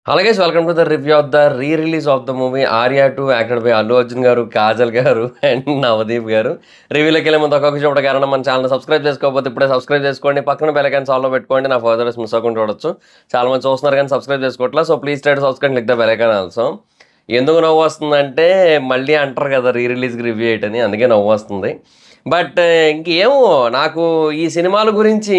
అలాగే welcome to the review of the release of the movie 'Arya 2' acted by Allu Arjun గారు, కాజల్ గారు and Navdeep గారు. రివ్యూలోకెళ్ళే ముందు ఒక్కొక్క చోట కారణం మన ఛానల్ సబ్స్క్రైబ్ చేసుకోకపోతే ఇప్పుడే సబ్స్క్రైబ్ చేసుకోండి. పక్కన బెల్ ఐకాన్ ఆల్‌లో పెట్టుకోండి. నా ఫర్దర్స్ మిస్ అవ్వకుండా చూడొచ్చు. చాలా మంది చూస్తున్నారు కానీ సబ్స్క్రైబ్ చేసుకోవట్లేదు. So please try to subscribe, click the bell icon also. ఎందుకు నవ్వొస్తుందంటే మళ్ళీ అంటారు కదా రిలీజ్‌కి రివ్యూ చేయటని, అందుకే నవ్వొస్తుంది. బట్ ఇంకేమో నాకు ఈ సినిమాల గురించి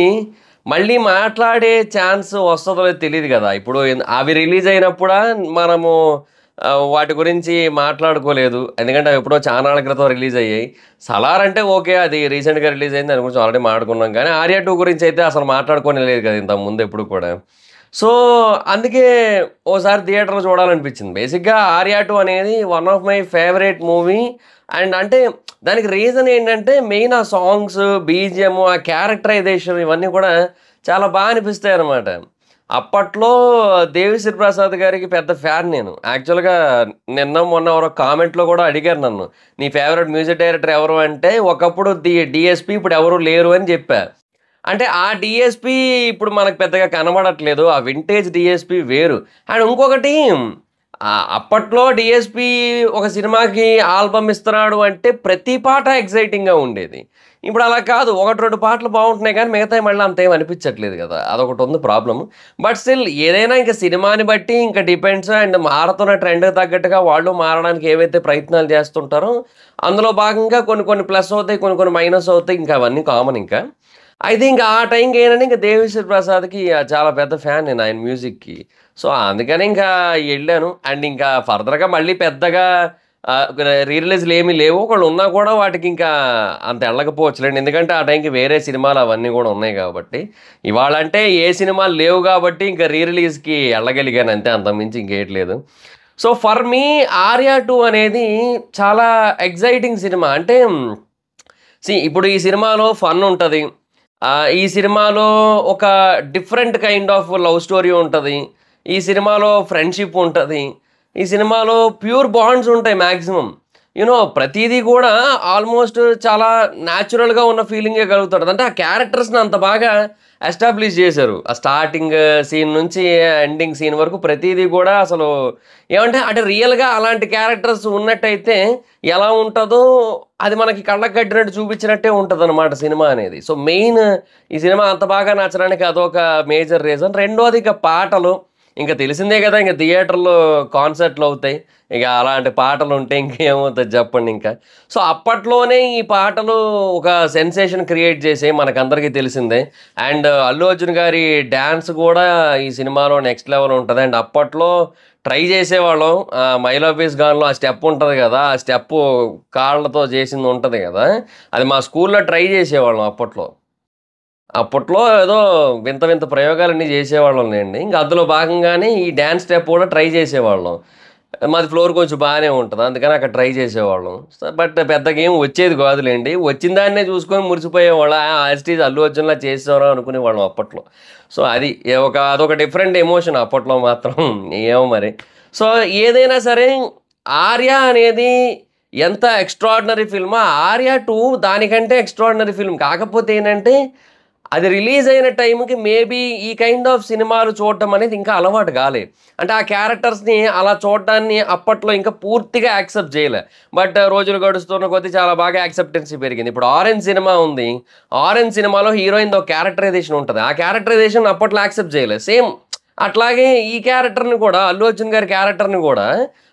మళ్ళీ మాట్లాడే ఛాన్స్ వస్తదో లేదో తెలీదు గదా! ఇప్పుడు అవి రిలీజ్ అయినప్పుడా మనము వాటి గురించి మాట్లాడుకోలేదు. ఎందుకంటే అవి ఎప్పుడో చానాళ్ళ క్రితం రిలీజ్ అయ్యాయి. 'సలార్' అంటే ఓకే. అది రీసెంట్‌గా రిలీజ్ అయింది. దాని గురించి ఆల్రెడీ మాట్లాడుకున్నాం. కానీ 'ఆర్య 2' గురించి అయితే అసలు మాట్లాడుకోనే లేదు కదా! ఇంతకు ముందు ఎప్పుడు కూడా. సో, అందుకే ఓసారి థియేటర్‌లో చూడాలనిపించింది. బేసిక్‌గా 'ఆర్య 2' అనేది one of my favourite movie. And అంటే దానికి రీజన్ ఏంటంటే మెయిన్ ఆ సాంగ్స్, బీజీఎం, ఆ క్యారెక్టరైజేషన్ ఇవన్నీ కూడా చాలా అనిపిస్తాయన్నమాట. అప్పట్లో 'దేవిశ్రీ ప్రసాద్' గారికి పెద్ద ఫ్యాన్ నేను. యాక్చువల్‌గా నిన్న, మొన్న ఎవరో కామెంట్‌లో కూడా అడిగారు నన్ను. "నీ ఫేవరెట్ మ్యూజిక్ డైరెక్టర్ ఎవరు?" అంటే ఒకప్పుడు డీఎస్‌పీ ఇప్పుడు ఎవరు లేరు అని చెప్పా. అంటే ఆ డీఎస్‌పీ ఇప్పుడు మనకు పెద్దగా కనబడట్లేదు. ఆ వింటేజ్ డీఎస్‌పీ వేరు. అండ్ ఇంకొకటి అప్పట్లో డీఎస్‌పీ ఒక సినిమాకి ఆల్బమ్ ఇస్తున్నాడు అంటే ప్రతి పాట ఎక్సైటింగ్‌గా ఉండేది. ఇప్పుడు అలా కాదు. 1, 2 పాటలు బావుంటున్నాయి కానీ మిగతాయి మళ్ళీ అంతేం అనిపించట్లేదు కదా! అదొకటుంది ప్రాబ్లమ్. బట్ స్టిల్ ఏదైనా ఇంక సినిమాని బట్టి ఇంక డిపెండ్స్. అండ్ మారుతున్న ట్రెండ్‌కి తగ్గట్టుగా వాళ్ళు మారడానికి ఏవైతే ప్రయత్నాలు చేస్తుంటారో అందులో భాగంగా కొన్ని కొన్ని ప్లస్ అవుతాయి. కొన్ని కొన్ని మైనస్ అవుతాయి. ఇంకా అవన్నీ కామన్ ఇంకా. అయితే ఇంక ఆ టైంకి ఏంటంటే ఇంక 'దేవిశ్రీ ప్రసాద్‌కి' చాలా పెద్ద ఫ్యాన్ నేను ఆయన మ్యూజిక్‌కి. సో, అందుకని ఇంకా ఎళ్ళాను. అండ్ ఇంకా ఫర్దర్‌గా మళ్ళీ పెద్దగా రిలీజ్‌లు ఏమీ లేవు. ఒకవేళ ఉన్నా కూడా వాటికి ఇంకా అంత ఎళ్ళకపోవచ్చులెండి. ఎందుకంటే ఆ టైంకి వేరే సినిమాలు అవన్నీ కూడా ఉన్నాయి కాబట్టి. ఇవాళంటే ఏ సినిమాలు లేవు కాబట్టి ఇంకా రిలీజ్‌కి ఎళ్ళగలిగాను అంతే. అంతకు మించి ఇంకేటి లేదు. సో, ఫర్ మీ 'ఆర్య 2' అనేది చాలా ఎక్సైటింగ్ సినిమా. అంటే ఇప్పుడు ఈ సినిమాలో ఫన్ ఉంటది. ఈ సినిమాలో ఒక different kind of love story ఉంటది. ఈ సినిమాలో ఫ్రెండ్‌షిప్ ఉంటది. ఈ సినిమాలో ప్యూర్ బాండ్స్ ఉంటాయి మాక్సిమం. ప్రతీదీ కూడా ఆల్మోస్ట్ చాలా న్యాచురల్‌గా ఉన్న ఫీలింగే కలుగుతది. అంటే ఆ క్యారెక్టర్స్‌ని అంత బాగా ఎస్టాబ్లిష్ చేశారు. ఆ స్టార్టింగ్ సీన్ నుంచి ఎండింగ్ సీన్ వరకు ప్రతీదీ కూడా అసలు ఏమంటే అంటే రియల్‌గా అలాంటి క్యారెక్టర్స్ ఉన్నట్టయితే ఎలా ఉంటదో అది మనకి కళ్ళకి కట్టినట్టు చూపించినట్టే ఉంటదనమాట సినిమా అనేది. సో, మెయిన్ ఈ సినిమా అంత బాగా నచ్చడానికి అదొక మేజర్ రీజన్. రెండోది ఇక పాటలు. ఇంక తెలిసిందే గదా! ఇంక థియేటర్‌లో కాన్సర్ట్‌లవుతాయి. ఇక అలాంటి పాటలుంటే ఇంకేమవుతది జెప్పండింక. సో, అప్పట్లోనే ఈ పాటలు ఒక సెన్సేషన్ క్రియేట్ చేసాయి మనకందరికీ తెలిసిందే. అండ్ అల్లు అర్జున్ గారి డాన్స్ గూడా ఈ సినిమాలో నెక్స్ట్ లెవెల్ ఉంటది. అండ్ అప్పట్లో ట్రై చేసేవాళ్ళం. 'మై లవ్ ఈజ్ గాన్‌లో' ఆ స్టెప్ ఉంటది గదా! ఆ స్టెప్పు కాళ్ళతో చేసింది ఉంటది గదా! అది మా స్కూల్‌లో ట్రై చేసేవాళ్ళం అప్పట్లో. అప్పట్లో ఏదో వింత వింత ప్రయోగాలన్నీ చేసేవాళ్ళం లెండి. ఇంక అందులో భాగంగానే ఈ డాన్స్ స్టెప్ కూడా ట్రై చేసేవాళ్ళం. మాది ఫ్లోర్ కొంచెం బానే ఉంటది. అందుకని అక్కడ ట్రై చేసేవాళ్ళం. బట్ పెద్దగా ఏం వచ్చేది కాదులెండి. వచ్చిన దాన్నే చూసుకొని మురిసిపోయేవాళ్ళం. యాజ్ ఇట్ ఈజ్ అల్లు అర్జున్‌లా చేసేసారు అనుకునేవాళ్ళం అప్పట్లో. సో, అది అదొక డిఫరెంట్ ఎమోషన్ అప్పట్లో మాత్రం. ఏమో మరి. సో, ఏదైనా సరే 'ఆర్య' అనేది ఎంత ఎక్స్‌ట్రార్డినరీ ఫిల్మో 'ఆర్య 2' దానికంటే ఎక్స్‌ట్రార్డినరీ ఫిల్మ్. కాకపోతే ఏంటంటే అది రిలీజ్ అయిన టైంకి మేబీ ఈ కైండ్ ఆఫ్ సినిమాలు చూడటం అనేది ఇంకా అలవాటు కాలేదు. అంటే ఆ క్యారెక్టర్స్‌ని అలా చూడడాన్ని అప్పట్లో ఇంకా పూర్తిగా యాక్సెప్ట్ చేయలే. బట్ రోజులు గడుస్తున్న కొద్దీ చాలా బాగా యాక్సెప్టెన్సీ పెరిగింది. ఇప్పుడు 'ఆరెంజ్' సినిమా ఉంది. 'ఆరెంజ్' సినిమాలో హీరోయిన్‌ది ఒక క్యారెక్టరైజేషన్ ఉంటది. ఆ క్యారెక్టరైజేషన్ అప్పట్లో యాక్సెప్ట్ చేయలేదు. సేమ్ అట్లాగే ఈ క్యారెక్టర్‌ని కూడా అల్లు అర్జున్ గారి క్యారెక్టర్‌ని కూడా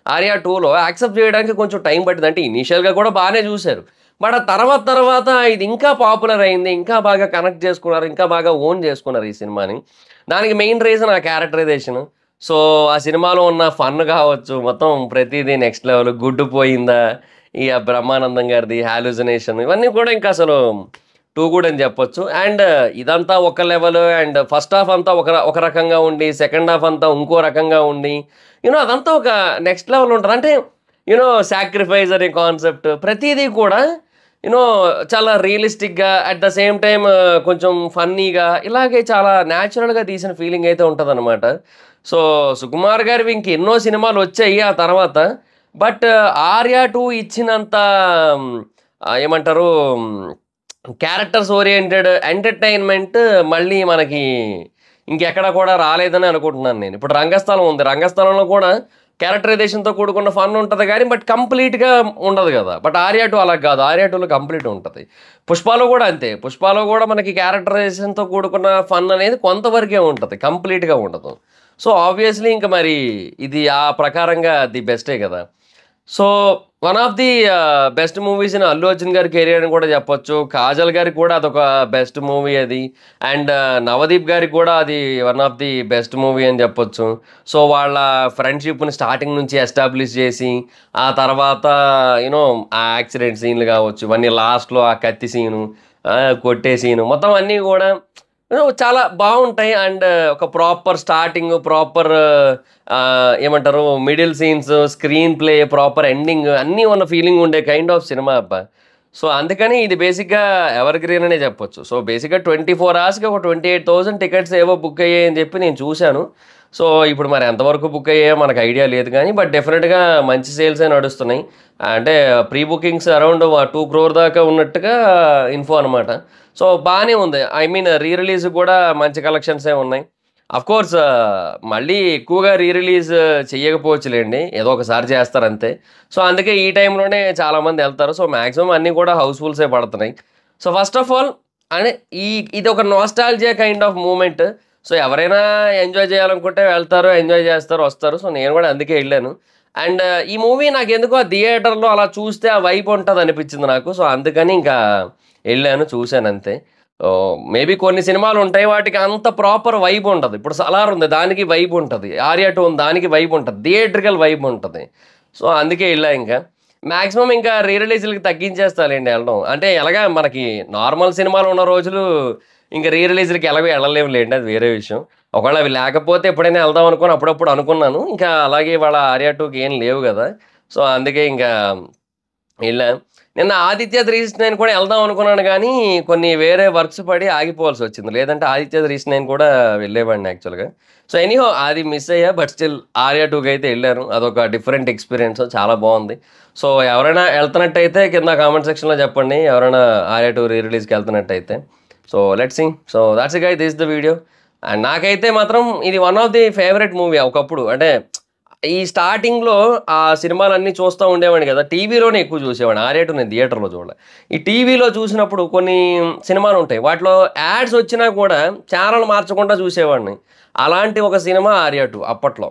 'ఆర్య 2లో' యాక్సెప్ట్ చేయడానికి కొంచెం టైం పట్టింది. అంటే ఇనీషియల్‌గా కూడా బానే చూసారు. బట్ ఆ తర్వాత తర్వాత ఇది ఇంకా పాపులర్ అయింది. ఇంకా బాగా కనెక్ట్ చేసుకున్నారు. ఇంకా బాగా ఓన్ చేసుకున్నారు ఈ సినిమాని. దానికి మెయిన్ రీజన్ ఆ క్యారెక్టరైజేషన్. సో, ఆ సినిమాలో ఉన్న ఫన్ కావచ్చు, మొత్తం ప్రతీదీ నెక్స్ట్ లెవెల్. 'గుడ్డు పోయిందా', ఇగ బ్రహ్మానందం గారిది 'హాలుసినేషన్' ఇవన్నీ కూడా ఇంకా అసలు టూ గుడ్ అని చెప్పొచ్చు. అండ్ ఇదంతా ఒక లెవెల్. అండ్ ఫస్ట్ హాఫ్ అంతా ఒక రకంగా ఉండి, సెకండ్ హాఫ్ అంతా ఇంకో రకంగా ఉండి, అదంతా ఒక నెక్స్ట్ లెవెల్ ఉంటది. అంటే సాక్రిఫైస్ అనే కాన్సెప్ట్ ప్రతీదీ కూడా యూనో చాలా రియలిస్టిక్‌గా అట్ ద సేమ్ టైమ్ కొంచెం ఫన్నీగా ఇలాగే చాలా న్యాచురల్‌గా తీసిన ఫీలింగ్ అయితే ఉంటదనమాట. సో, సుకుమార్ గారివి ఇంకెన్నో సినిమాలొచ్చాయి ఆ తర్వాత. బట్ 'ఆర్య 2' ఇచ్చినంత ఏమంటారు క్యారెక్టర్స్ ఓరియెంటెడ్ ఎంటర్‌టైన్‌మెంట్ మళ్ళీ మనకి ఇంకెక్కడ కూడా రాలేదని అనుకుంటున్నాను నేను. ఇప్పుడు 'రంగస్థలం' ఉంది. 'రంగస్థలంలో' కూడా క్యారెక్టరైజేషన్‌తో కూడుకున్న ఫన్ ఉంటది గానీ, బట్ కంప్లీట్‌గా ఉండదు గదా! బట్ 'ఆర్య 2' అలా గాదు. 'ఆర్య 2'లో కంప్లీట్ ఉంటది. 'పుష్పలో' గూడా అంతే. 'పుష్పలో' గూడా మనకి క్యారెక్టరైజేషన్‌తో కూడుకున్న ఫన్ అనేది కొంతవరకే ఉంటది. కంప్లీట్‌గా ఉండదు. సో, ఆబ్వియస్‌లీ ఇంక మరి ఇది ఆ ప్రకారంగా ది బెస్టే గదా! So, one of the best movies in Allu Arjun గారి కెరియర్ అని కూడా చెప్పొచ్చు. 'కాజల్' గారికి కూడా అదొక బెస్ట్ మూవీ అది. అండ్ 'నవదీప్' గారికి కూడా అది one of the best movie అని చెప్పొచ్చు. సో, వాళ్ళ ఫ్రెండ్‌షిప్‌ని స్టార్టింగ్ నుంచి ఎస్టాబ్లిష్ చేసి, ఆ తర్వాత ఆ యాక్సిడెంట్ సీన్‌లు కావచ్చు, ఇవన్నీ లాస్ట్‌లో ఆ కత్తి సీను, కొట్టే సీను మొత్తం అన్నీ కూడా చాలా బావుంటాయి. అండ్ ఒక ప్రాపర్ స్టార్టింగ్, ప్రాపర్ ఏమంటారు middle scenes, screen play, proper ending అన్నీ ఉన్న ఫీలింగ్ ఉండే కైండ్ ఆఫ్ సినిమా అబ్బా! సో, అందుకని ఇది బేసిక్‌గా ఎవర్ గ్రీన్ అనే చెప్పొచ్చు. సో, బేసిక్‌గా 24 అవర్స్‌కి ఒక 28,000 టికెట్స్ ఏవో బుక్ అయ్యాయని చెప్పి నేను చూశాను. సో, ఇప్పుడు మరి ఎంతవరకు బుక్ అయ్యాయో మనకు ఐడియా లేదు గానీ, బట్ డెఫినిట్‌గా మంచి సేల్సే నడుస్తున్నాయి. అంటే ప్రీ బుకింగ్స్ అరౌండ్ 2 క్రోర్ దాకా ఉన్నట్టుగా ఇన్ఫో అనమాట. సో, బానే ఉంది. ఐ మీన్ రీ రిలీజ్ కూడా మంచి కలెక్షన్సే ఉన్నాయి. అఫ్‌కోర్స్ మళ్ళీ ఎక్కువగా రీ రిలీజ్ చెయ్యకపోవచ్చులెండి. ఏదో ఒకసారి చేస్తారంతే. సో, అందుకే ఈ టైంలోనే చాలామందెళ్తారు. సో, మాక్సిమం అన్నీ కూడా హౌస్‌ఫుల్సే పడుతున్నాయి. సో, ఫస్ట్ ఆఫ్ ఆల్ అంటే ఈ ఇదొక nostalgia kind of moment. So, ఎవరైనా ఎంజాయ్ చేయాలనుకుంటే వెళ్తారు, ఎంజాయ్ చేస్తారు, వస్తారు. సో, నేను కూడా అందుకే ఎళ్ళాను. అండ్ ఈ మూవీ నాకెందుకో థియేటర్‌లో అలా చూస్తే ఆ వైబ్ ఉంటదనిపిచ్చింది నాకు. సో, అందుకని ఇంకా ఎళ్ళాను, చూసానంతే. మేబీ కొన్ని సినిమాలుంటాయి. వాటికి అంత ప్రాపర్ వైబ్ ఉండదు. ఇప్పుడు 'సలార్' ఉంది. దానికి వైబ్ ఉంటది. 'ఆర్య 2' ఉంది. దానికి వైబ్ ఉంటది. థియేట్రికల్ వైబ్ ఉంటది. సో, అందుకే ఎళ్ళా ఇంకా. మాక్సిమం ఇంకా రీ రిలీజ్‌లకి తగ్గించేస్తాలెండి ఎళ్ళడం. అంటే ఎలాగా మనకి నార్మల్ సినిమాలు ఉన్న రోజులు ఇంక రీ రిలీజ్‌లకి ఎలాగో ఎళ్ళలేములెండి. అది వేరే విషయం. ఒకవేళ అవి లేకపోతే ఎప్పుడైనా ఎళ్దాం అనుకోని అప్పుడప్పుడు అనుకున్నాను. ఇంకా అలాగే ఇవాళ 'ఆర్య 2'కి ఏం లేవు గదా! సో, అందుకే ఇంకా ఎళ్ళాం. నిన్న 'ఆదిత్య 369' కూడా ఎళ్దాం అనుకున్నాను గానీ, కొన్ని వేరే వర్క్స్ పడి ఆగిపోవాల్సొచ్చింది. లేదంటే 'ఆదిత్య 369' కూడా వెళ్ళేవాడిని యాక్చువల్‌గా. సో, ఎనీహౌ అది మిస్ అయ్యా. బట్ స్టిల్ 'ఆర్య 2'కైతే ఎళ్ళాను. అదొక డిఫరెంట్ ఎక్స్‌పీరియన్స్. చాలా బావుంది. సో, ఎవరైనా ఎళ్తున్నట్టయితే కింద కామెంట్ సెక్షన్‌లో చెప్పండి. ఎవరైనా 'ఆర్య 2' రీ రిలీజ్‌కి ఎళ్తున్నట్టయితే. So, let's see. So, that's it guys. This the video. And నాకైతే మాత్రం ఇది one of the favourite movie ఒకప్పుడు. అంటే ఈ స్టార్టింగ్‌లో ఆ సినిమాలన్నీ చూస్తా ఉండేవాడిని గదా! టీవీలోనే ఎక్కువ చూసేవాడిని. 'ఆర్య 2' నేను థియేటర్‌లో చూడలే. ఈ టీవీలో చూసినప్పుడు కొన్ని సినిమాలుంటాయి. వాటిలో యాడ్స్ వచ్చినా కూడా ఛానెల్ మార్చకుండా చూసేవాడిని. అలాంటి ఒక సినిమా 'ఆర్య 2' అప్పట్లో.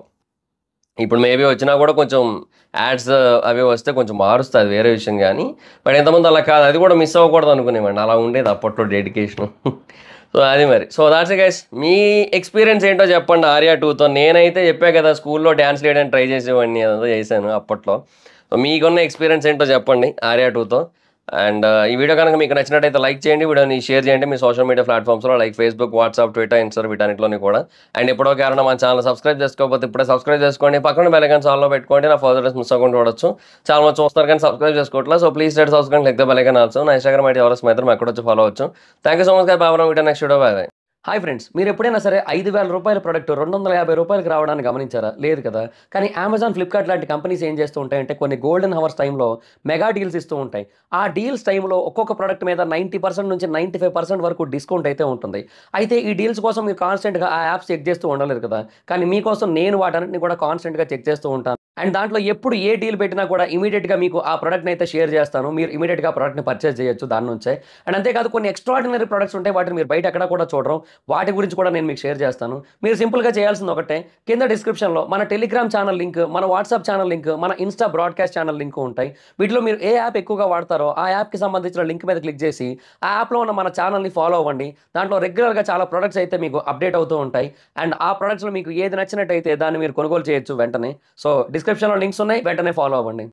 ఇప్పుడు మేబీ వచ్చినా కూడా కొంచెం యాడ్స్ అవి వస్తే కొంచెం మారుస్తా, అది వేరే విషయం గానీ, బట్ ఇంతకుముందు అలా కాదు. అది కూడా మిస్ అవ్వకూడదు అనుకునేవాడిని. అలా ఉండేది అప్పట్లో డెడికేషను. సో, అది మరి. So, that's it guys. Me experience ఏంటో చెప్పండి 'ఆర్య 2'తో. నేనైతే చెప్పా కదా! స్కూల్‌లో డాన్స్ వేయడానికి ట్రై చేసేవాడిని. అదేదో చేశాను అప్పట్లో. సో, మీకున్న ఎక్స్‌పీరియన్స్ ఏంటో చెప్పండి 'ఆర్య 2'తో. అండ్ ఈ వీడియో కనుక మీకు నచ్చినట్టయితే లైక్ చేయండి. వీడియోని షేర్ చేయండి మీ సోషల్ మీడియా ప్లాట్‌ఫామ్స్‌లో like Facebook, WhatsApp, Twitter, Insta వీటన్నిటిలోని కూడా. అండ్ ఎప్పుడో ఎవరైనా మన ఛానెల్ సబ్స్క్రైబ్ చేసుకోకపోతే ఇప్పుడే సబ్స్క్రైబ్ చేసుకోండి. పక్కన బెల్ ఐకాన్ ఆల్‌లో పెట్టుకోండి. నా ఫర్దర్ వీడియోస్ మిస్ అవ్వకుండా చూడొచ్చు. చాలా మంది చూస్తున్నారు కానీ సబ్స్క్రైబ్ చేసుకోవట్లే. So, please subscribe, click the bell icon also. నా ఇన్‌స్టాగ్రామ్ ఐడీ ఎవరస్ మైత్రం ఎక్కడొచ్చి ఫాలో అవ్వచ్చు. Thank you so much guys. Bye. Video next video. Bye. Hi friends, మీరు ఎప్పుడైనా సరే రూ. 5,000 ప్రొడక్ట్ రూ. 250కి రావడాన్ని గమనించారా? లేదు కదా! కానీ అమెజాన్, ఫ్లిప్‌కార్ట్ లాంటి కంపెనీస్ ఏం చేస్తూ ఉంటాయంటే కొన్ని గోల్డెన్ హవర్స్ టైంలో మెగా డీల్స్ ఇస్తూ ఉంటాయి. ఆ డీల్స్ టైంలో ఒక్కొక్క ప్రొడక్ట్ మీద 90% నుంచి 95% వరకు డిస్కౌంట్ అయితే ఉంటుంది. అయితే ఈ డీల్స్ కోసం మీరు కాన్స్టెంట్‌గా ఆ యాప్స్ చెక్ చేస్తూ ఉండలేరు కదా! కానీ మీకోసం నేను వాటన్నిటిని కూడా కాన్స్టెంట్‌గా చెక్ చేస్తూ ఉంటాను. అండ్ దాంట్లో ఎప్పుడు ఏ డీల్ పెట్టినా కూడా ఇమ్మీడియేట్‌గా మీకు ఆ ప్రొడక్ట్‌ని అయితే షేర్ చేస్తాను. మీరు ఇమ్మీడియేట్‌గా ఆ ప్రొడక్ట్‌ని పర్చేజ్ చేయొచ్చు దాని నుంచే. అండ్ అంతేకాదు కొన్ని ఎక్స్ట్రార్డినరీ ప్రొడక్ట్స్ ఉంటాయి. వాటిని మీరు బయట ఎక్కడా కూడా చూడరు. వాటి గురించి కూడా నేను మీకు షేర్ చేస్తాను. మీరు సింపుల్‌గా చేయాల్సింది ఒకటే, కింద డిస్క్రిప్షన్‌లో మన టెలిగ్రామ్ ఛానల్ లింక్, మన వాట్సాప్ ఛానల్ లింక్, మన ఇన్‌స్టా బ్రాడ్‌కాస్ట్ ఛానల్ లింక్ ఉంటాయి. వీటిలో మీరు ఏ యాప్ ఎక్కువగా వాడతారో ఆ యాప్‌కి సంబంధించిన లింక్ మీద క్లిక్ చేసి ఆ యాప్‌లో ఉన్న మన ఛానల్‌ని ఫాలో అవ్వండి. దాంట్లో రెగ్యులర్‌గా చాలా ప్రొడక్ట్స్ అయితే మీకు అప్డేట్ అవుతూ ఉంటాయి. అండ్ ఆ ప్రొడక్ట్స్‌లో మీకు ఏది నచ్చినట్టయితే దాన్ని మీరు కొనుగోలు చేయొచ్చు వెంటనే. సో, డిస్క్రిప్షన్‌లో లింక్స్ ఉన్నాయి. వెంటనే ఫాలో అవ్వండి.